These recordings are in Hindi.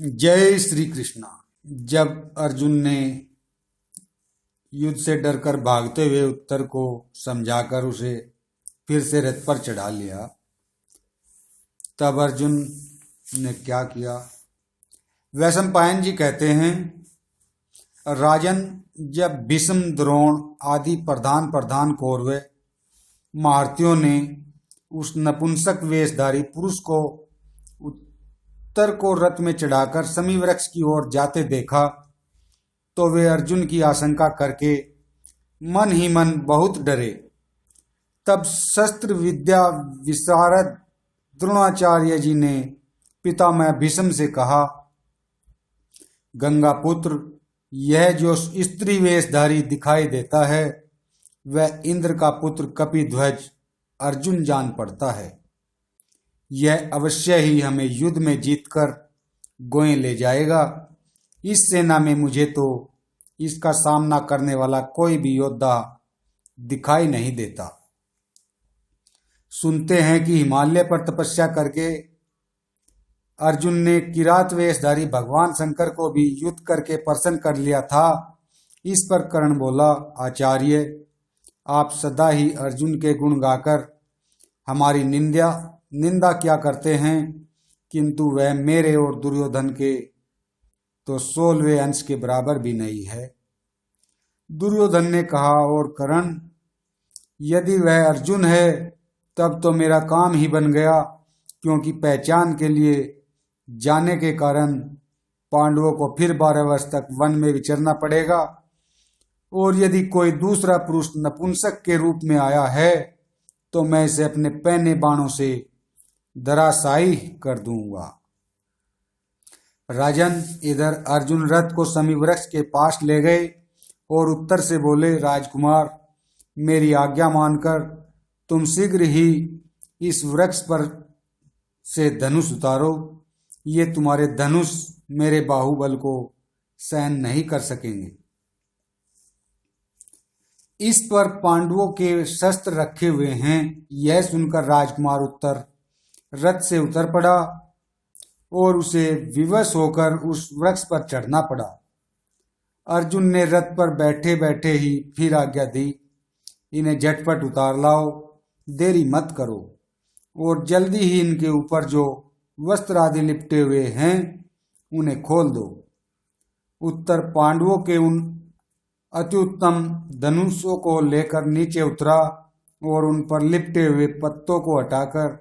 जय श्री कृष्णा। जब अर्जुन ने युद्ध से डरकर भागते हुए उत्तर को समझाकर उसे फिर से रथ पर चढ़ा लिया, तब अर्जुन ने क्या किया? वैशंपायन जी कहते हैं, राजन, जब भीष्म, द्रोण आदि प्रधान कौरव महारथियों ने उस नपुंसक वेशधारी पुरुष को उत्तर को रथ में चढ़ाकर शमी वृक्ष की ओर जाते देखा, तो वे अर्जुन की आशंका करके मन ही मन बहुत डरे। तब शस्त्र विद्या विशारद द्रोणाचार्य जी ने पितामह भीष्म से कहा, गंगा पुत्र, यह जो स्त्री वेशधारी दिखाई देता है वह इंद्र का पुत्र कपिध्वज अर्जुन जान पड़ता है। यह अवश्य ही हमें युद्ध में जीतकर गोए ले जाएगा। इस सेना में मुझे तो इसका सामना करने वाला कोई भी योद्धा दिखाई नहीं देता। सुनते हैं कि हिमालय पर तपस्या करके अर्जुन ने किरात वेशधारी भगवान शंकर को भी युद्ध करके प्रसन्न कर लिया था। इस पर कर्ण बोला, आचार्य, आप सदा ही अर्जुन के गुण गाकर हमारी निंदा क्या करते हैं, किंतु वह मेरे और दुर्योधन के तो 16वें अंश के बराबर भी नहीं है। दुर्योधन ने कहा, और कर्ण, यदि वह अर्जुन है तब तो मेरा काम ही बन गया, क्योंकि पहचान के लिए जाने के कारण पांडवों को फिर 12 वर्ष तक वन में विचरना पड़ेगा, और यदि कोई दूसरा पुरुष नपुंसक के रूप में आया है तो मैं इसे अपने पैने बाणों से धराशायी कर दूंगा। राजन, इधर अर्जुन रथ को शमी वृक्ष के पास ले गए और उत्तर से बोले, राजकुमार, मेरी आज्ञा मानकर तुम शीघ्र ही इस वृक्ष पर से धनुष उतारो। ये तुम्हारे धनुष मेरे बाहुबल को सहन नहीं कर सकेंगे। इस पर पांडवों के शस्त्र रखे हुए हैं। यह सुनकर राजकुमार उत्तर रथ से उतर पड़ा और उसे विवश होकर उस वृक्ष पर चढ़ना पड़ा। अर्जुन ने रथ पर बैठे बैठे ही फिर आज्ञा दी, इन्हें झटपट उतार लाओ, देरी मत करो, और जल्दी ही इनके ऊपर जो वस्त्र आदि लिपटे हुए हैं उन्हें खोल दो। उत्तर पांडवों के उन अत्युत्तम धनुषों को लेकर नीचे उतरा और उन पर लिपटे हुए पत्तों को हटाकर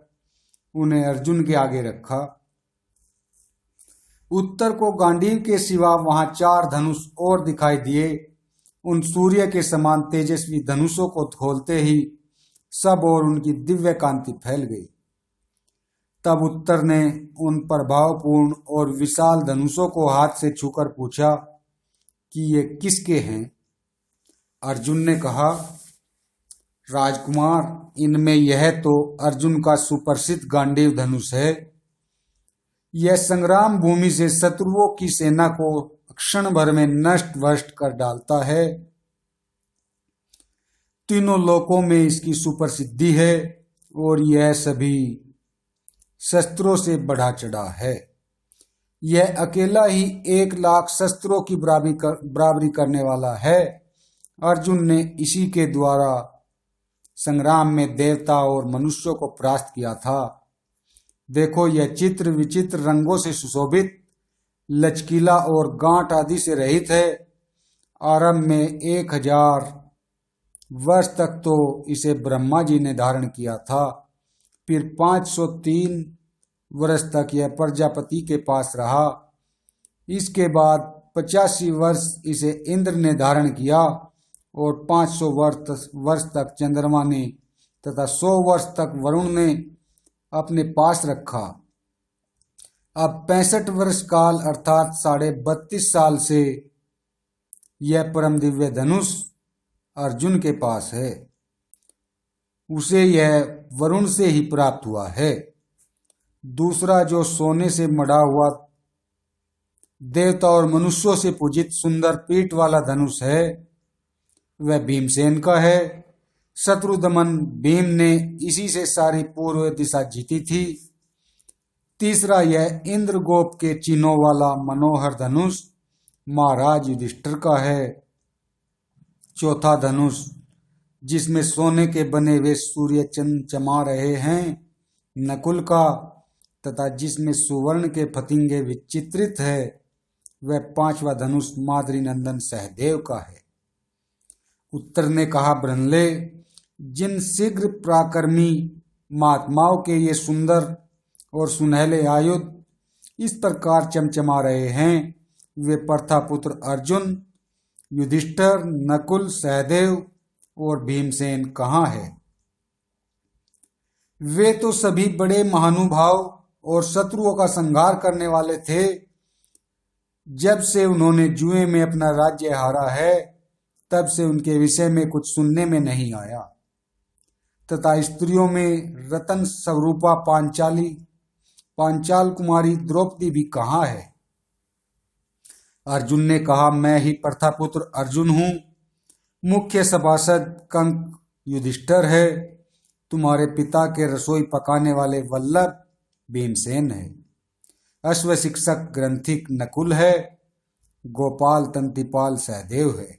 उन्हें अर्जुन के आगे रखा। उत्तर को गांडीव के सिवा वहां 4 धनुष और दिखाई दिए। उन सूर्य के समान तेजस्वी धनुषों को खोलते ही सब और उनकी दिव्य कांति फैल गई। तब उत्तर ने उन प्रभावपूर्ण और विशाल धनुषों को हाथ से छूकर पूछा कि ये किसके हैं? अर्जुन ने कहा, राजकुमार, इनमें यह तो अर्जुन का सुप्रसिद्ध गांडीव धनुष है। यह संग्राम भूमि से शत्रुओं की सेना को क्षण भर में नष्ट भ्रष्ट कर डालता है। तीनों लोकों में इसकी सुप्रसिद्धि है और यह सभी शस्त्रों से बढ़ा चढ़ा है। यह अकेला ही 1 लाख शस्त्रों की बराबरी करने वाला है। अर्जुन ने इसी के द्वारा संग्राम में देवता और मनुष्यों को परास्त किया था। देखो, यह चित्र विचित्र रंगों से सुशोभित, लचकीला और गांठ आदि से रहित है। आरंभ में 1000 वर्ष तक तो इसे ब्रह्मा जी ने धारण किया था। फिर 503 वर्ष तक यह प्रजापति के पास रहा। इसके बाद 85 वर्ष इसे इंद्र ने धारण किया और 500 वर्ष तक चंद्रमा ने तथा 100 वर्ष तक वरुण ने अपने पास रखा। अब 65 वर्ष काल अर्थात 32.5 साल से यह परम दिव्य धनुष अर्जुन के पास है। उसे यह वरुण से ही प्राप्त हुआ है। दूसरा जो सोने से मढ़ा हुआ देवता और मनुष्यों से पूजित सुंदर पीठ वाला धनुष है, वह भीमसेन का है। शत्रुदमन भीम ने इसी से सारी पूर्व दिशा जीती थी। तीसरा, यह इंद्रगोप के चिन्हों वाला मनोहर धनुष महाराज युधिष्ठिर का है। चौथा धनुष, जिसमें सोने के बने हुए सूर्य चमचमा रहे हैं, नकुल का, तथा जिसमें सुवर्ण के फतिंगे विचित्रित है, वह पांचवा धनुष माद्री नंदन सहदेव का है। उत्तर ने कहा, ब्रह्मले, जिन शीघ्र पराक्रमी महात्माओं के ये सुंदर और सुनहले आयुध इस प्रकार चमचमा रहे हैं, वे प्रथापुत्र अर्जुन, युधिष्ठिर, नकुल, सहदेव और भीमसेन कहाँ है? वे तो सभी बड़े महानुभाव और शत्रुओं का संहार करने वाले थे। जब से उन्होंने जुए में अपना राज्य हारा है, तब से उनके विषय में कुछ सुनने में नहीं आया। तथा स्त्रियों में रतन स्वरूपा पांचाल कुमारी द्रौपदी भी कहाँ है? अर्जुन ने कहा, मैं ही प्रथापुत्र अर्जुन हूँ। मुख्य सभासद कंक युधिष्ठिर है। तुम्हारे पिता के रसोई पकाने वाले वल्लभ भीमसेन है। अश्व शिक्षक ग्रंथिक नकुल है। गोपाल तंतिपाल सहदेव है।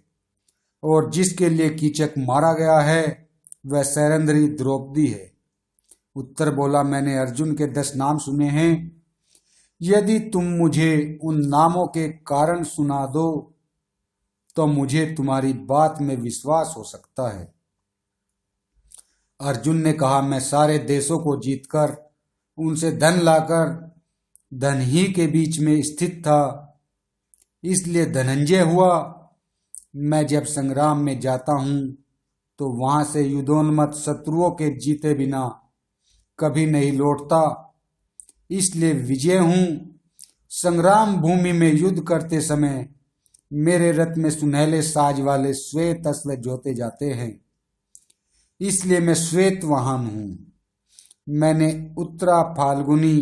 और जिसके लिए कीचक मारा गया है, वह सैरंध्री द्रौपदी है। उत्तर बोला, मैंने अर्जुन के 10 नाम सुने हैं। यदि तुम मुझे उन नामों के कारण सुना दो तो मुझे तुम्हारी बात में विश्वास हो सकता है। अर्जुन ने कहा, मैं सारे देशों को जीतकर उनसे धन लाकर धन ही के बीच में स्थित था, इसलिए धनंजय हुआ। मैं जब संग्राम में जाता हूं तो वहां से युद्धोन्मत्त शत्रुओं के जीते बिना कभी नहीं लौटता, इसलिए विजय हूं। संग्राम भूमि में युद्ध करते समय मेरे रथ में सुनहले साज वाले श्वेत अश्व जोते जाते हैं, इसलिए मैं श्वेत वाहन हूं। मैंने उत्तरा फाल्गुनी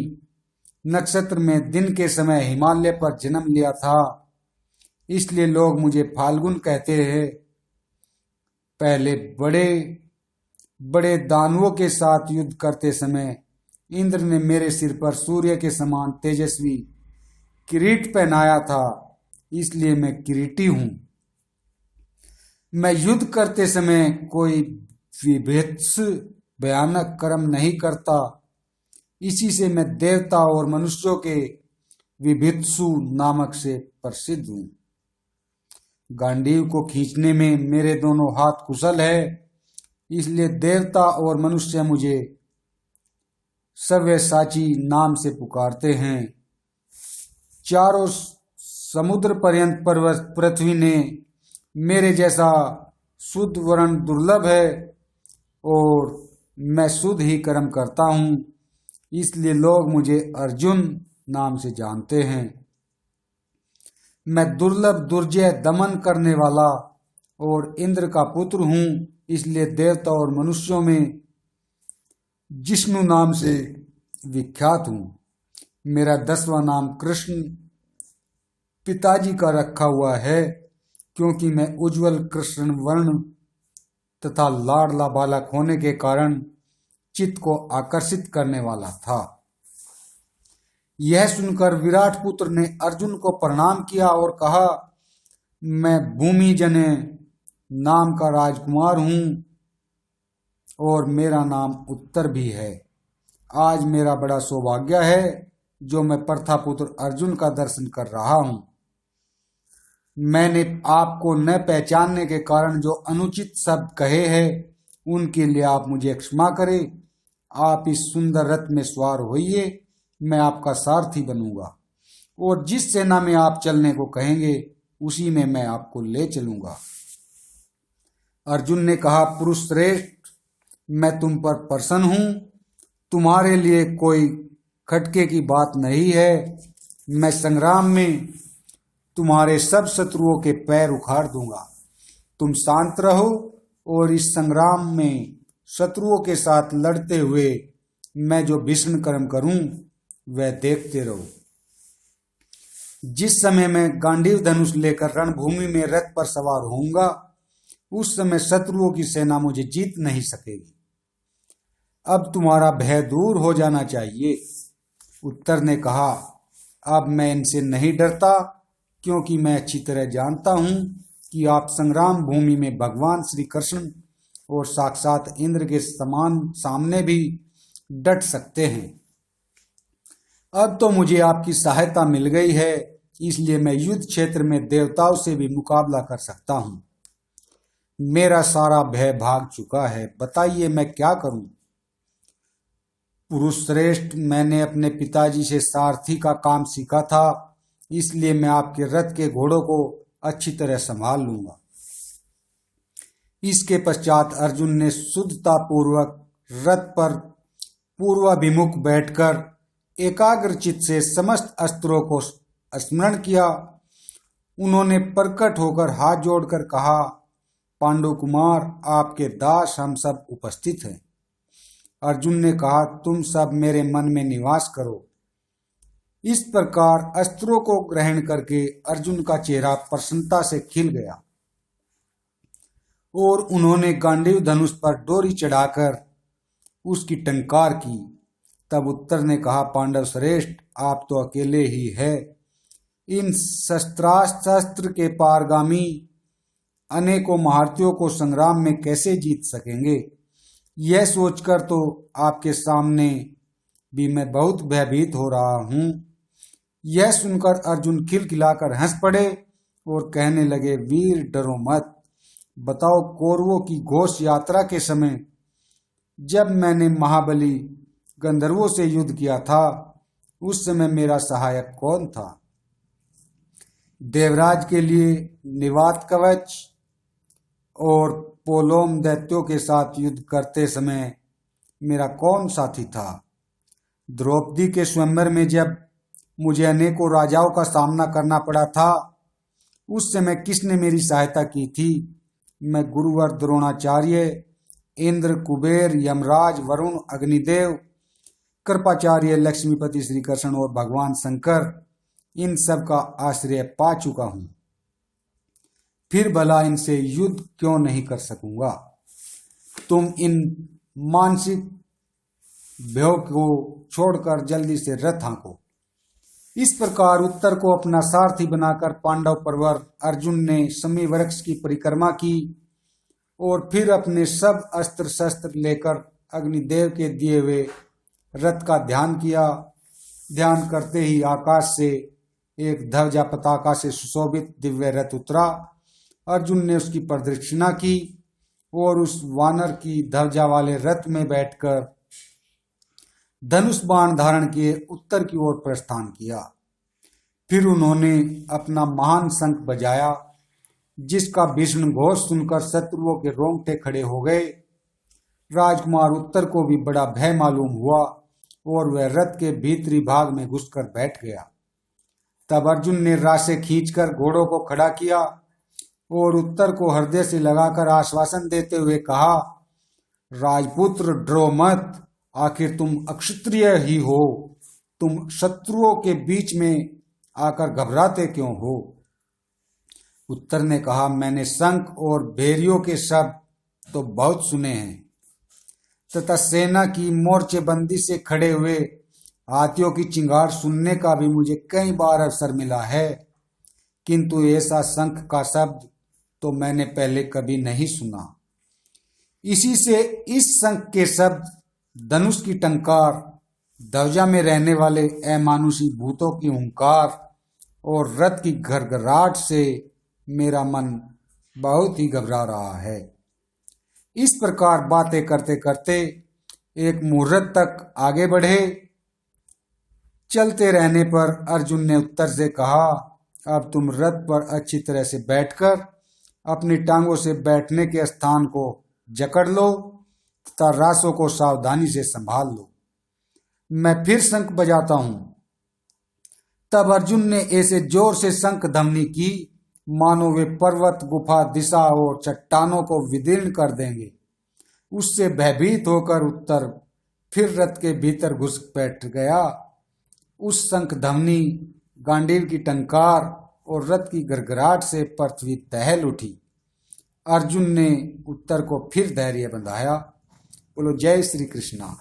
नक्षत्र में दिन के समय हिमालय पर जन्म लिया था, इसलिए लोग मुझे फाल्गुन कहते हैं। पहले बड़े बड़े दानवों के साथ युद्ध करते समय इंद्र ने मेरे सिर पर सूर्य के समान तेजस्वी किरीट पहनाया था, इसलिए मैं किरीटी हूं। मैं युद्ध करते समय कोई विभत्स भयानक कर्म नहीं करता, इसी से मैं देवता और मनुष्यों के विभित्सु नामक से प्रसिद्ध हूं। गांडीव को खींचने में मेरे दोनों हाथ कुशल है, इसलिए देवता और मनुष्य मुझे सव्यसाची नाम से पुकारते हैं। चारों समुद्र पर्यंत पृथ्वी ने मेरे जैसा शुद्ध वर्ण दुर्लभ है और मैं शुद्ध ही कर्म करता हूँ, इसलिए लोग मुझे अर्जुन नाम से जानते हैं। मैं दुर्लभ दुर्जय दमन करने वाला और इंद्र का पुत्र हूँ, इसलिए देवता और मनुष्यों में जिष्णु नाम से विख्यात हूँ। मेरा 10वां नाम कृष्ण पिताजी का रखा हुआ है, क्योंकि मैं उज्जवल कृष्ण वर्ण तथा लाडला बालक होने के कारण चित्त को आकर्षित करने वाला था। यह सुनकर विराट पुत्र ने अर्जुन को प्रणाम किया और कहा, मैं भूमि जने नाम का राजकुमार हूं और मेरा नाम उत्तर भी है। आज मेरा बड़ा सौभाग्य है जो मैं प्रथापुत्र अर्जुन का दर्शन कर रहा हूं। मैंने आपको न पहचानने के कारण जो अनुचित शब्द कहे हैं, उनके लिए आप मुझे क्षमा करें। आप इस सुंदर रथ में सवार होइए, मैं आपका सारथी बनूंगा और जिस सेना में आप चलने को कहेंगे उसी में मैं आपको ले चलूंगा। अर्जुन ने कहा, पुरुष श्रेष्ठ, मैं तुम पर प्रसन्न हूं। तुम्हारे लिए कोई खटके की बात नहीं है। मैं संग्राम में तुम्हारे सब शत्रुओं के पैर उखाड़ दूंगा। तुम शांत रहो और इस संग्राम में शत्रुओं के साथ लड़ते हुए मैं जो भीषण कर्म करूं वह देखते रहो। जिस समय मैं गांडीव धनुष लेकर रणभूमि में रथ पर सवार होऊंगा, उस समय शत्रुओं की सेना मुझे जीत नहीं सकेगी। अब तुम्हारा भय दूर हो जाना चाहिए। उत्तर ने कहा, अब मैं इनसे नहीं डरता, क्योंकि मैं अच्छी तरह जानता हूं कि आप संग्राम भूमि में भगवान श्री कृष्ण और साक्षात इंद्र के समान सामने भी डट सकते हैं। अब तो मुझे आपकी सहायता मिल गई है, इसलिए मैं युद्ध क्षेत्र में देवताओं से भी मुकाबला कर सकता हूं। मेरा सारा भय भाग चुका है, बताइए मैं क्या करूं? पुरुष श्रेष्ठ, मैंने अपने पिताजी से सारथी का काम सीखा था, इसलिए मैं आपके रथ के घोड़ों को अच्छी तरह संभाल लूंगा। इसके पश्चात अर्जुन ने शुद्धता पूर्वक रथ पर पूर्वाभिमुख बैठकर एकाग्रचित्त से समस्त अस्त्रों को स्मरण किया। उन्होंने प्रकट होकर हाथ जोड़कर कहा, पांडु कुमार, आपके दास हम सब उपस्थित हैं। अर्जुन ने कहा, तुम सब मेरे मन में निवास करो। इस प्रकार अस्त्रों को ग्रहण करके अर्जुन का चेहरा प्रसन्नता से खिल गया और उन्होंने गांडीव धनुष पर डोरी चढ़ाकर उसकी टंकार की। तब उत्तर ने कहा, पांडव श्रेष्ठ, आप तो अकेले ही है, इन शस्त्रास्त्र के पारगामी अनेकों महारथियों को संग्राम में कैसे जीत सकेंगे? यह सोचकर तो आपके सामने भी मैं बहुत भयभीत हो रहा हूं। यह सुनकर अर्जुन खिलखिलाकर हंस पड़े और कहने लगे, वीर डरो मत। बताओ, कौरवों की घोष यात्रा के समय जब मैंने महाबली गंधर्वों से युद्ध किया था, उस समय मेरा सहायक कौन था? देवराज के लिए निवात कवच और पोलोम दैत्यों के साथ युद्ध करते समय मेरा कौन साथी था? द्रौपदी के स्वयंवर में जब मुझे अनेकों राजाओं का सामना करना पड़ा था, उस समय किसने मेरी सहायता की थी? मैं गुरुवर द्रोणाचार्य, इंद्र, कुबेर, यमराज, वरुण, अग्निदेव, कृपाचार्य, लक्ष्मीपति श्री कृष्ण और भगवान शंकर, इन सब का आश्रय पा चुका हूं। फिर भला इनसे युद्ध क्यों नहीं कर सकूंगा? तुम इन मानसिक भयों को छोड़कर जल्दी से रथ हाँको। इस प्रकार उत्तर को अपना सारथी बनाकर पांडव परवर अर्जुन ने शमी वृक्ष की परिक्रमा की और फिर अपने सब अस्त्र शस्त्र लेकर अग्निदेव के दिए हुए रथ का ध्यान किया। ध्यान करते ही आकाश से एक ध्वजा पताका से सुशोभित दिव्य रथ उतरा। अर्जुन ने उसकी प्रदक्षिणा की और उस वानर की ध्वजा वाले रथ में बैठकर धनुष बाण धारण किए उत्तर की ओर प्रस्थान किया। फिर उन्होंने अपना महान शंख बजाया, जिसका भीषण घोष सुनकर शत्रुओं के रोंगटे खड़े हो गए। राजकुमार उत्तर को भी बड़ा भय मालूम हुआ और वह रथ के भीतरी भाग में घुसकर बैठ गया। तब अर्जुन ने राशे खींचकर घोड़ों को खड़ा किया और उत्तर को हृदय से लगाकर आश्वासन देते हुए कहा, राजपुत्र डरो मत, आखिर तुम अक्षत्रिय ही हो, तुम शत्रुओं के बीच में आकर घबराते क्यों हो? उत्तर ने कहा, मैंने शंख और भेरियों के शब्द तो बहुत सुने हैं तथा सेना की मोर्चेबंदी से खड़े हुए हाथियों की चिंगार सुनने का भी मुझे कई बार अवसर मिला है, किंतु ऐसा शंख का शब्द तो मैंने पहले कभी नहीं सुना। इसी से इस शंख के शब्द, धनुष की टंकार, ध्वजा में रहने वाले अमानुषी भूतों की हुंकार और रथ की घरघराहट से मेरा मन बहुत ही घबरा रहा है। इस प्रकार बातें करते करते एक मुहूर्त तक आगे बढ़े। चलते रहने पर अर्जुन ने उत्तर से कहा, अब तुम रथ पर अच्छी तरह से बैठकर अपनी टांगों से बैठने के स्थान को जकड़ लो तथा रासों को सावधानी से संभाल लो। मैं फिर शंख बजाता हूं। तब अर्जुन ने ऐसे जोर से शंख ध्वनि की मानो वे पर्वत, गुफा, दिशा और चट्टानों को विदीर्ण कर देंगे। उससे भयभीत होकर उत्तर फिर रथ के भीतर घुस बैठ गया। उस शंख ध्वनि, गांडीव की टंकार और रथ की गड़गड़ाहट से पृथ्वी दहल उठी। अर्जुन ने उत्तर को फिर धैर्य बंधाया। बोलो जय श्री कृष्णा।